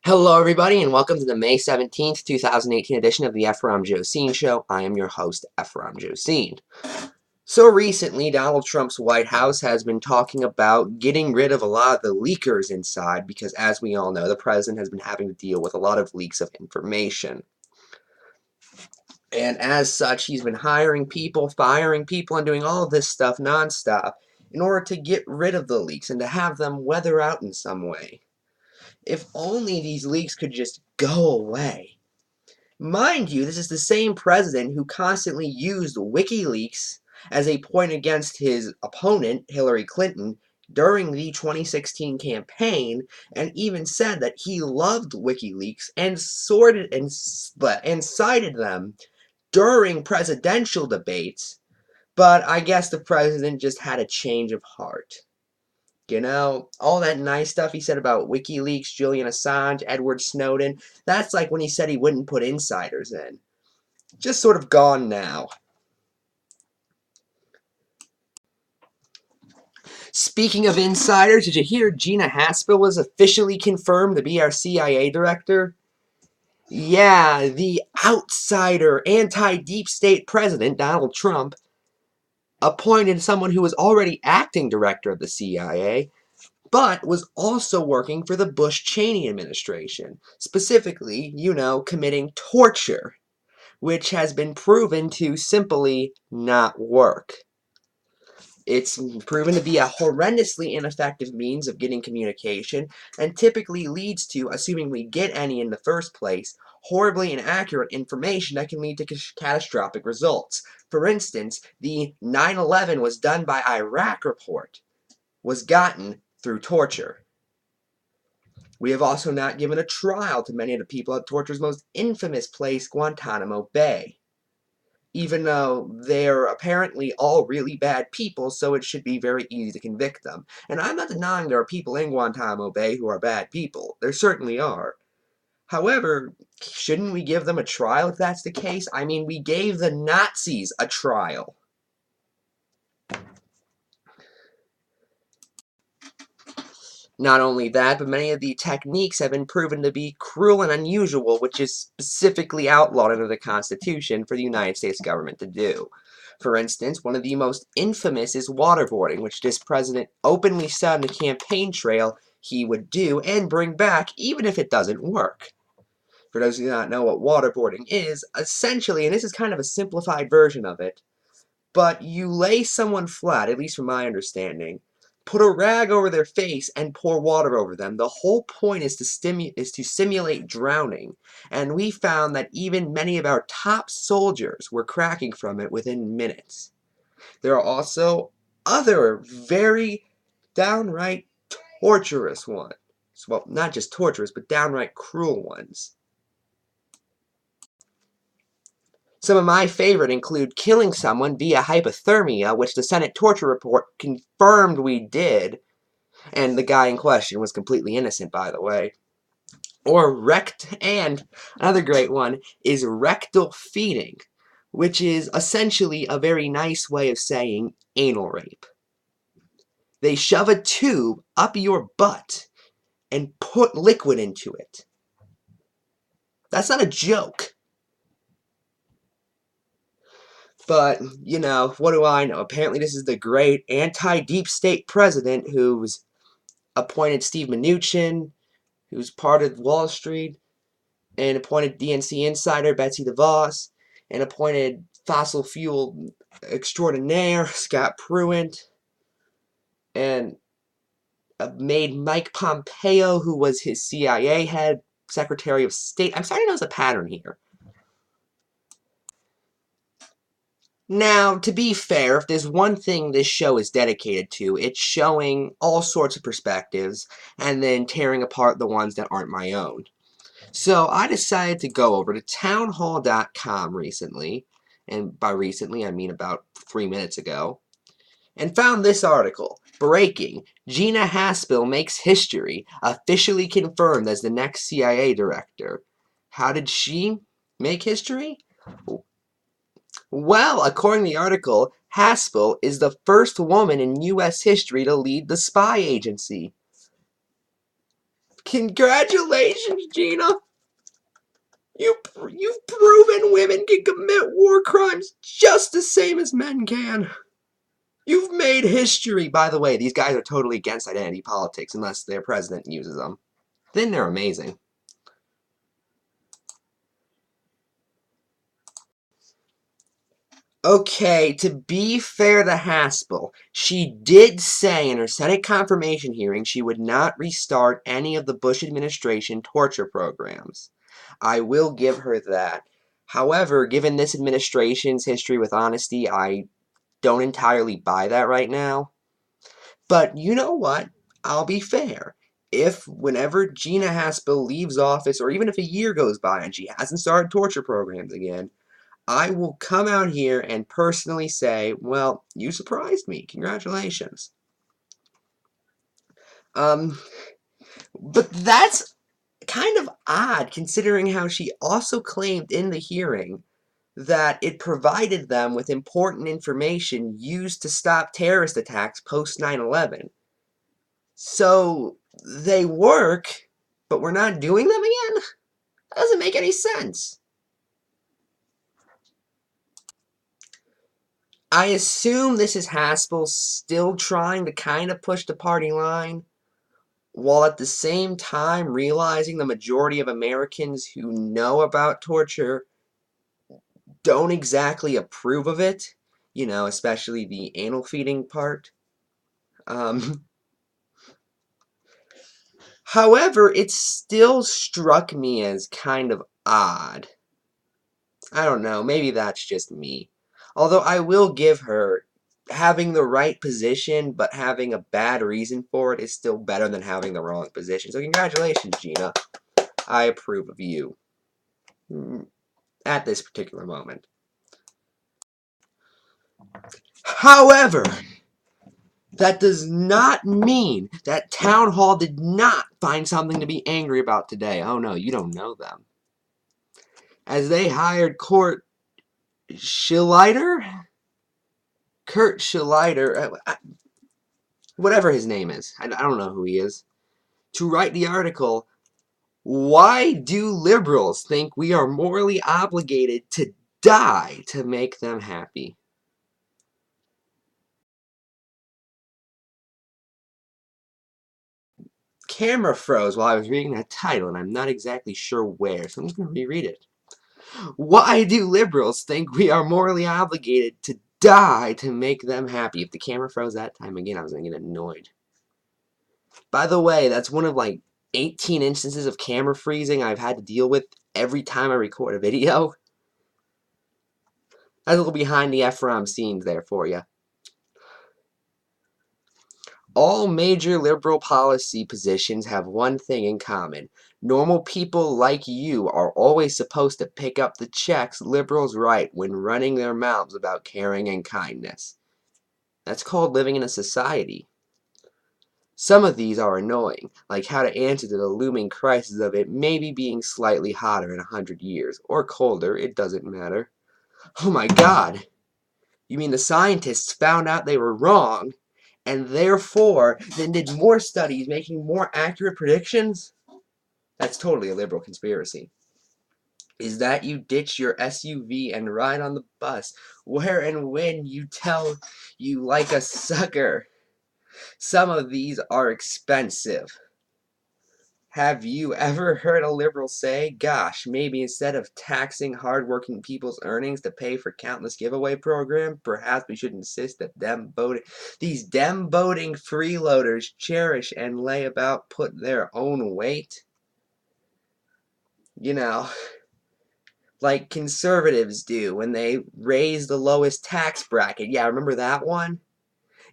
Hello, everybody, and welcome to the May 17th, 2018 edition of the Ephrom Josine Show. I am your host, Ephrom Josine. So recently, Donald Trump's White House has been talking about getting rid of a lot of the leakers inside because, as we all know, the president has been having to deal with a lot of leaks of information. And as such, he's been hiring people, firing people, and doing all of this stuff nonstop in order to get rid of the leaks and to have them weather out in some way. If only these leaks could just go away. Mind you, this is the same president who constantly used WikiLeaks as a point against his opponent, Hillary Clinton, during the 2016 campaign, and even said that he loved WikiLeaks and cited them during presidential debates, but I guess the president just had a change of heart. You know, all that nice stuff he said about WikiLeaks, Julian Assange, Edward Snowden, that's like when he said he wouldn't put insiders in. Just sort of gone now. Speaking of insiders, did you hear Gina Haspel was officially confirmed to be our CIA director? Yeah, the outsider, anti-deep state president, Donald Trump, appointed someone who was already acting director of the CIA, but was also working for the Bush-Cheney administration, specifically, committing torture, which has been proven to simply not work. It's proven to be a horrendously ineffective means of getting communication, and typically leads to, assuming we get any in the first place, horribly inaccurate information that can lead to catastrophic results. For instance, the 9/11 was done by Iraq report was gotten through torture. We have also not given a trial to many of the people at torture's most infamous place, Guantanamo Bay. Even though they're apparently all really bad people, so it should be very easy to convict them. And I'm not denying there are people in Guantanamo Bay who are bad people. There certainly are. However, shouldn't we give them a trial if that's the case? I mean, we gave the Nazis a trial. Not only that, but many of the techniques have been proven to be cruel and unusual, which is specifically outlawed under the Constitution for the United States government to do. For instance, one of the most infamous is waterboarding, which this president openly said on the campaign trail he would do and bring back, even if it doesn't work. For those who do not know what waterboarding is, essentially, and this is kind of a simplified version of it, but you lay someone flat, at least from my understanding, put a rag over their face and pour water over them. The whole point is to simulate drowning, and we found that even many of our top soldiers were cracking from it within minutes. There are also other very downright torturous ones. Well, not just torturous, but downright cruel ones. Some of my favorite include killing someone via hypothermia, which the Senate torture report confirmed we did, and the guy in question was completely innocent, by the way. And another great one is rectal feeding, which is essentially a very nice way of saying anal rape. They shove a tube up your butt and put liquid into it. That's not a joke. But, what do I know? Apparently this is the great anti-deep state president who's appointed Steve Mnuchin, who's part of Wall Street, and appointed DNC insider Betsy DeVos, and appointed fossil fuel extraordinaire Scott Pruitt, and made Mike Pompeo, who was his CIA head, Secretary of State. I'm starting to notice a pattern here. Now, to be fair, if there's one thing this show is dedicated to, it's showing all sorts of perspectives and then tearing apart the ones that aren't my own. So I decided to go over to townhall.com recently, and by recently I mean about 3 minutes ago, and found this article. Breaking. Gina Haspel makes history, officially confirmed as the next CIA director. How did she make history? Well, according to the article, Haspel is the first woman in U.S. history to lead the spy agency. Congratulations, Gina! You've proven women can commit war crimes just the same as men can. You've made history. By the way, these guys are totally against identity politics unless their president uses them. Then they're amazing. Okay, to be fair to Haspel, she did say in her Senate confirmation hearing she would not restart any of the Bush administration torture programs. I will give her that. However, given this administration's history with honesty, I don't entirely buy that right now. But you know what? I'll be fair. If whenever Gina Haspel leaves office, or even if a year goes by and she hasn't started torture programs again, I will come out here and personally say, well, you surprised me. Congratulations. But that's kind of odd considering how she also claimed in the hearing that it provided them with important information used to stop terrorist attacks post 9/11. So they work, but we're not doing them again? That doesn't make any sense. I assume this is Haspel still trying to kind of push the party line, while at the same time realizing the majority of Americans who know about torture don't exactly approve of it. You know, especially the anal feeding part. However, it still struck me as kind of odd. I don't know, maybe that's just me. Although I will give her, having the right position but having a bad reason for it is still better than having the wrong position. So congratulations, Gina. I approve of you. At this particular moment. However, that does not mean that Town Hall did not find something to be angry about today. Oh no, you don't know them. As they hired Kurt Schilleiter, whatever his name is, I don't know who he is, to write the article, "Why do liberals think we are morally obligated to die to make them happy?" Camera froze while I was reading that title, and I'm not exactly sure where, so I'm just going to reread it. Why do liberals think we are morally obligated to die to make them happy? If the camera froze that time again, I was going to get annoyed. By the way, that's one of like 18 instances of camera freezing I've had to deal with every time I record a video. That's a little behind the Ephrom scenes there for you. All major liberal policy positions have one thing in common. Normal people like you are always supposed to pick up the checks liberals write when running their mouths about caring and kindness. That's called living in a society. Some of these are annoying, like how to answer to the looming crisis of it maybe being slightly hotter in 100 years, or colder, it doesn't matter. Oh my god! You mean the scientists found out they were wrong, and therefore then did more studies making more accurate predictions? That's totally a liberal conspiracy. Is that you ditch your SUV and ride on the bus, where and when you tell you like a sucker? Some of these are expensive. Have you ever heard a liberal say, gosh, maybe instead of taxing hardworking people's earnings to pay for countless giveaway programs, perhaps we should insist that these dem-voting freeloaders cherish and lay about put their own weight? You know, like conservatives do when they raise the lowest tax bracket. Yeah, remember that one?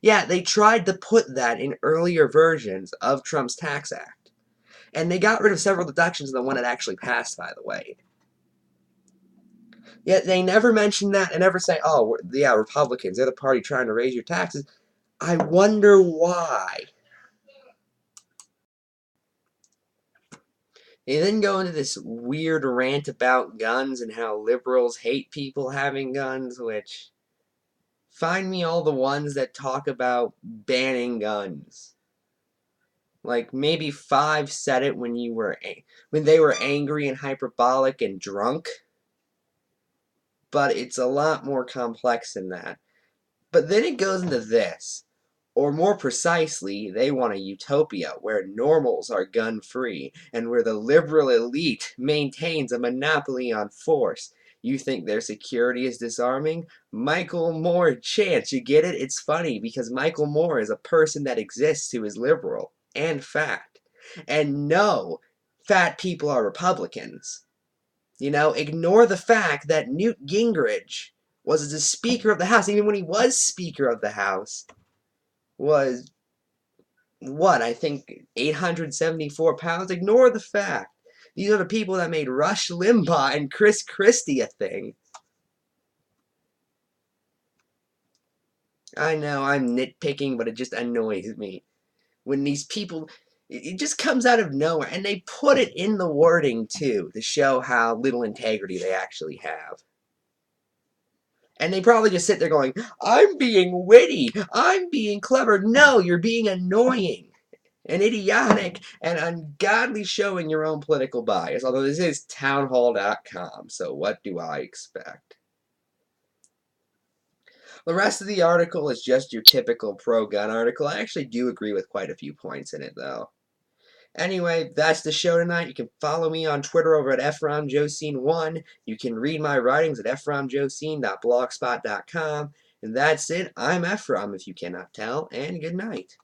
Yeah, they tried to put that in earlier versions of Trump's tax act. And they got rid of several deductions in the one that actually passed, by the way. Yet they never mention that and never say, oh, yeah, Republicans, they're the party trying to raise your taxes. I wonder why. They then go into this weird rant about guns and how liberals hate people having guns, which, find me all the ones that talk about banning guns. Like maybe 5 said it when they were angry and hyperbolic and drunk. But it's a lot more complex than that. But then it goes into this. Or more precisely, they want a utopia where normals are gun-free and where the liberal elite maintains a monopoly on force. You think their security is disarming? Michael Moore chants. You get it? It's funny because Michael Moore is a person that exists who is liberal and fat. And no, fat people are Republicans. You know, ignore the fact that Newt Gingrich was the Speaker of the House. Even when he was Speaker of the House, was what, I think 874 pounds? Ignore the fact. These are the people that made Rush Limbaugh and Chris Christie a thing. I know I'm nitpicking, but it just annoys me. When these people, it just comes out of nowhere. And they put it in the wording, too, to show how little integrity they actually have. And they probably just sit there going, I'm being witty, I'm being clever. No, you're being annoying and idiotic and ungodly showing your own political bias. Although this is townhall.com, so what do I expect? The rest of the article is just your typical pro-gun article. I actually do agree with quite a few points in it, though. Anyway, that's the show tonight. You can follow me on Twitter over at Ephrom Josine1. You can read my writings at ephromjosine.blogspot.com. And that's it. I'm Ephrom, if you cannot tell, and good night.